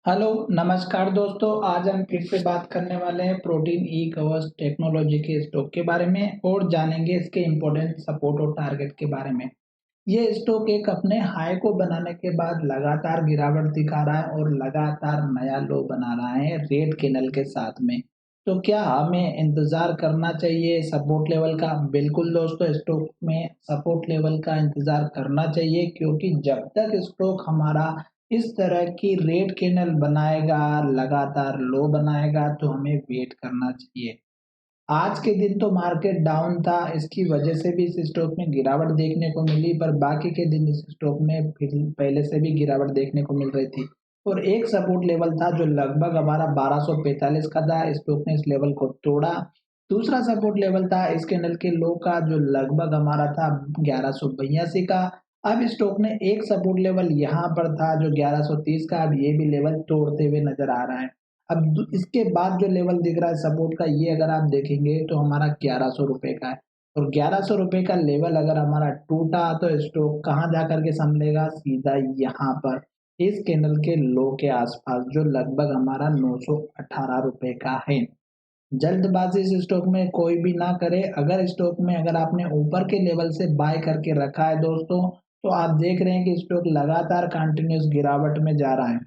Hello, नमस्कार दोस्तों। आज हम फिर से बात करने वाले हैं प्रोटीन ई कवर्स टेक्नोलॉजी के स्टॉक के बारे में और जानेंगे इसके इम्पोर्टेंट सपोर्ट और टारगेट के बारे में। ये स्टॉक एक अपने हाई को बनाने के बाद लगातार गिरावट दिखा रहा है और लगातार नया लो बना रहा है रेड कैंडल के साथ में। तो क्या हमें इंतजार करना चाहिए सपोर्ट लेवल का? बिल्कुल दोस्तों, स्टॉक में सपोर्ट लेवल का इंतजार करना चाहिए, क्योंकि जब तक स्टॉक हमारा इस तरह की रेड कैंडल बनाएगा, लगातार लो बनाएगा, तो हमें वेट करना चाहिए। आज के दिन तो मार्केट डाउन था, इसकी वजह से भी इस स्टॉक में गिरावट देखने को मिली, पर बाकी के दिन इस स्टॉक में फिर पहले से भी गिरावट देखने को मिल रही थी। और एक सपोर्ट लेवल था जो लगभग हमारा 1245 का था, स्टॉक ने इस लेवल को तोड़ा। दूसरा सपोर्ट लेवल था इस कैंडल के लो का, जो लगभग हमारा था 1182 का। अब स्टॉक ने एक सपोर्ट लेवल यहाँ पर था जो 1130 का, अब ये भी लेवल तोड़ते हुए नजर आ रहा है। अब इसके बाद जो लेवल दिख रहा है सपोर्ट का, ये अगर आप देखेंगे तो हमारा 1100 रुपए का है। और 1100 रुपए का लेवल अगर हमारा टूटा तो स्टॉक कहाँ जा करके संभलेगा? सीधा यहाँ पर इस कैंडल के लो के आसपास, जो लगभग हमारा 918 रुपए का है। जल्दबाजी इस स्टॉक में कोई भी ना करे। अगर स्टॉक में अगर आपने ऊपर के लेवल से बाय करके रखा है दोस्तों, तो आप देख रहे हैं कि स्टॉक लगातार कंटिन्यूस गिरावट में जा रहा है।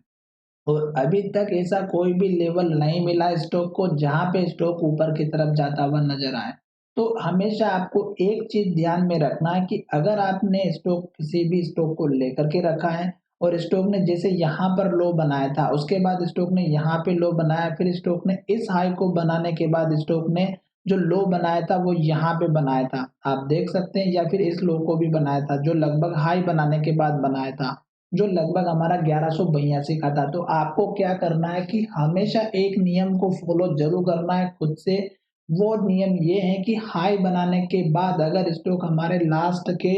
और अभी तक ऐसा कोई भी लेवल नहीं मिला स्टॉक को जहां पे स्टॉक ऊपर की तरफ जाता हुआ नजर आए। तो हमेशा आपको एक चीज ध्यान में रखना है कि अगर आपने स्टॉक किसी भी स्टॉक को लेकर के रखा है और स्टॉक ने जैसे यहाँ पर लो बनाया था, उसके बाद स्टॉक ने यहाँ पे लो बनाया, फिर स्टॉक ने इस हाई को बनाने के बाद स्टॉक ने जो लो बनाया था वो यहाँ पे बनाया था, आप देख सकते हैं, या फिर इस लो को भी बनाया था जो लगभग हाई बनाने के बाद बनाया था, जो लगभग हमारा 1182 का था। तो आपको क्या करना है कि हमेशा एक नियम को फॉलो ज़रूर करना है खुद से। वो नियम ये है कि हाई बनाने के बाद अगर स्टॉक हमारे लास्ट के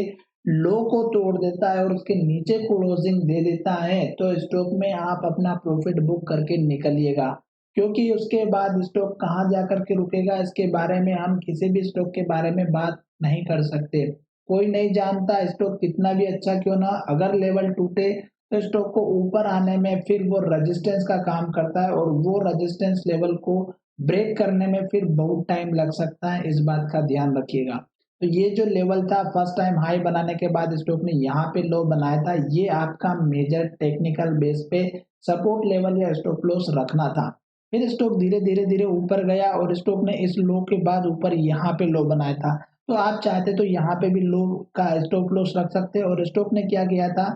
लो को तोड़ देता है और उसके नीचे क्लोजिंग दे देता है, तो स्टॉक में आप अपना प्रॉफिट बुक करके निकलिएगा। क्योंकि उसके बाद स्टॉक कहाँ जाकर के रुकेगा, इसके बारे में हम किसी भी स्टॉक के बारे में बात नहीं कर सकते। कोई नहीं जानता स्टॉक कितना भी अच्छा क्यों ना, अगर लेवल टूटे तो स्टॉक को ऊपर आने में फिर वो रेजिस्टेंस का काम करता है और वो रेजिस्टेंस लेवल को ब्रेक करने में फिर बहुत टाइम लग सकता है, इस बात का ध्यान रखिएगा। तो ये जो लेवल था फर्स्ट टाइम हाई बनाने के बाद स्टॉक ने यहाँ पे लो बनाया था, ये आपका मेजर टेक्निकल बेस पे सपोर्ट लेवल या स्टॉप लॉस रखना था। फिर स्टॉक धीरे धीरे धीरे ऊपर गया और स्टॉक ने इस लो के बाद ऊपर यहाँ पे लो बनाया था। तो आप चाहते तो यहाँ पे भी लो का स्टॉप लॉस रख सकते हैं। और स्टॉक ने क्या किया था,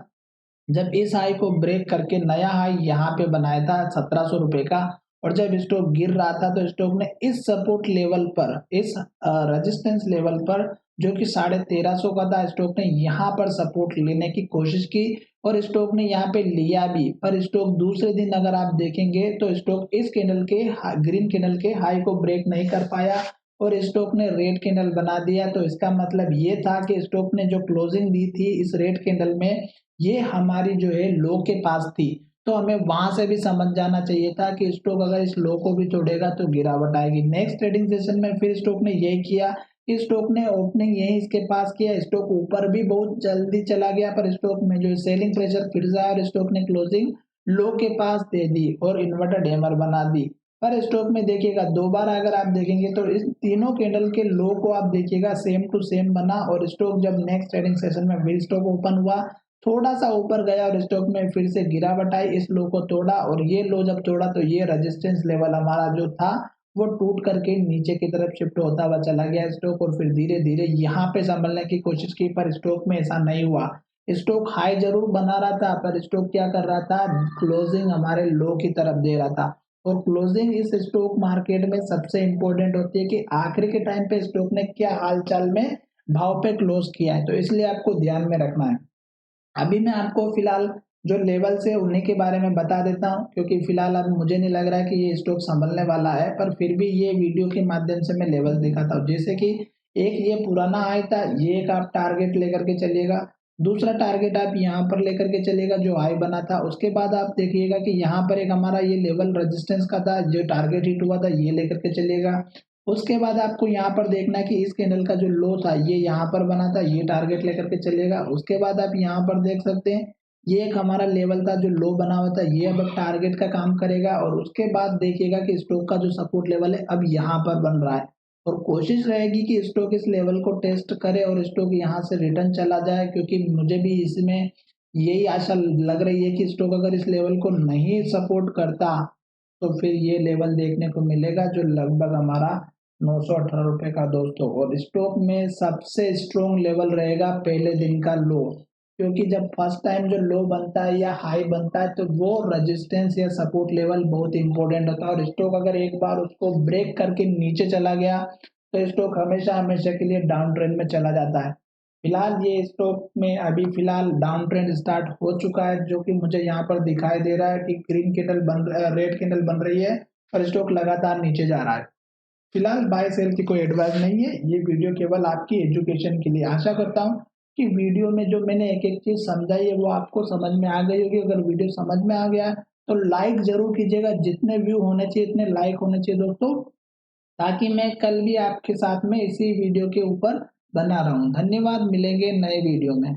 जब इस हाई को ब्रेक करके नया हाई यहाँ पे बनाया था 1700 रुपए का, और जब स्टॉक गिर रहा था तो स्टॉक ने इस सपोर्ट लेवल पर, इस रेजिस्टेंस लेवल पर जो कि 1350 का था, स्टॉक ने यहाँ पर सपोर्ट लेने की कोशिश की और स्टॉक ने यहाँ पे लिया भी। पर स्टॉक दूसरे दिन अगर आप देखेंगे तो स्टॉक इस कैंडल के ग्रीन कैंडल के हाई को ब्रेक नहीं कर पाया और स्टॉक ने रेड कैंडल बना दिया। तो इसका मतलब ये था कि स्टॉक ने जो क्लोजिंग दी थी इस रेड कैंडल में, ये हमारी जो है लो के पास थी। तो हमें वहां से भी समझ जाना चाहिए था कि स्टॉक अगर इस लो को भी तोड़ेगा तो गिरावट आएगी। नेक्स्ट ट्रेडिंग सेशन में फिर स्टॉक ने यही किया कि स्टॉक ने ओपनिंग यही इसके पास किया, स्टॉक ऊपर भी बहुत जल्दी चला गया, पर स्टॉक में जो सेलिंग प्रेशर फिर से आया और स्टॉक ने क्लोजिंग लो के पास दे दी और इन्वर्टेड हैमर बना दी। पर स्टॉक में देखिएगा दोबारा अगर आप देखेंगे तो इस तीनों कैंडल के लो को आप देखिएगा सेम टू सेम बना, और स्टॉक जब नेक्स्ट ट्रेडिंग सेशन में फिर स्टॉक ओपन हुआ, थोड़ा-सा ऊपर गया और स्टॉक में फिर से गिरावट आई, इस लो को तोड़ा और ये लो जब तोड़ा तो ये रेजिस्टेंस लेवल हमारा जो था वो टूट करके नीचे की तरफ शिफ्ट होता हुआ चला गया स्टॉक, और फिर धीरे-धीरे यहाँ पे संभलने की कोशिश की, पर स्टॉक में ऐसा नहीं हुआ। स्टॉक हाई ज़रूर बना रहा था, पर स्टॉक क्या कर रहा था, क्लोजिंग हमारे लो की तरफ दे रहा था। और क्लोजिंग इस स्टॉक मार्केट में सबसे इम्पोर्टेंट होती है कि आखिरी के टाइम पे स्टॉक ने क्या हाल-चाल में भाव पे क्लोज किया है, तो इसलिए आपको ध्यान में रखना है। अभी मैं आपको फिलहाल जो लेवल्स है उन्हीं के बारे में बता देता हूँ, क्योंकि फिलहाल अब मुझे नहीं लग रहा है कि ये स्टॉक संभलने वाला है, पर फिर भी ये वीडियो के माध्यम से मैं लेवल दिखाता हूँ। जैसे कि एक ये पुराना हाई था, ये एक आप टारगेट लेकर के चलिएगा। दूसरा टारगेट आप यहाँ पर लेकर के चलिएगा जो हाई बना था। उसके बाद आप देखिएगा कि यहाँ पर एक हमारा ये लेवल रेजिस्टेंस का था, जो टारगेट हिट हुआ था, ये लेकर के चलिएगा। उसके बाद आपको यहाँ पर देखना है कि इस कैंडल का जो लो था ये यहाँ पर बना था, ये टारगेट लेकर के चलिएगा। उसके बाद आप यहाँ पर देख सकते हैं ये एक हमारा लेवल था जो लो बना हुआ था, ये अब टारगेट का काम करेगा और उसके बाद देखिएगा कि स्टॉक का जो सपोर्ट लेवल है अब यहाँ पर बन रहा है और कोशिश रहेगी कि स्टॉक इस लेवल को टेस्ट करे और स्टॉक यहाँ से रिटर्न चला जाए, क्योंकि मुझे भी इसमें यही आशा लग रही है कि स्टॉक अगर इस लेवल को नहीं सपोर्ट करता तो फिर ये लेवल देखने को मिलेगा जो लगभग हमारा 918 रुपए का दोस्तों। और स्टॉक में सबसे स्ट्रॉन्ग लेवल रहेगा पहले दिन का लो, क्योंकि जब फर्स्ट टाइम जो लो बनता है या हाई बनता है तो वो रेजिस्टेंस या सपोर्ट लेवल बहुत इंपॉर्टेंट होता है और स्टॉक अगर एक बार उसको ब्रेक करके नीचे चला गया तो स्टॉक हमेशा हमेशा के लिए डाउन ट्रेंड में चला जाता है। फिलहाल ये स्टॉक में अभी फिलहाल डाउन ट्रेंड स्टार्ट हो चुका है, जो कि मुझे यहाँ पर दिखाई दे रहा है कि ग्रीन कैंडल रेड कैंडल बन रही है और स्टॉक लगातार नीचे जा रहा है। फिलहाल बाय सेल की कोई एडवाइस नहीं है, ये वीडियो केवल आपकी एजुकेशन के लिए। आशा करता हूँ कि वीडियो में जो मैंने एक एक चीज समझाई है वो आपको समझ में आ गई होगी। अगर वीडियो समझ में आ गया है तो लाइक जरूर कीजिएगा, जितने व्यू होने चाहिए इतने लाइक होने चाहिए दोस्तों, ताकि मैं कल भी आपके साथ में इसी वीडियो के ऊपर बना रहा हूँ। धन्यवाद, मिलेंगे नए वीडियो में।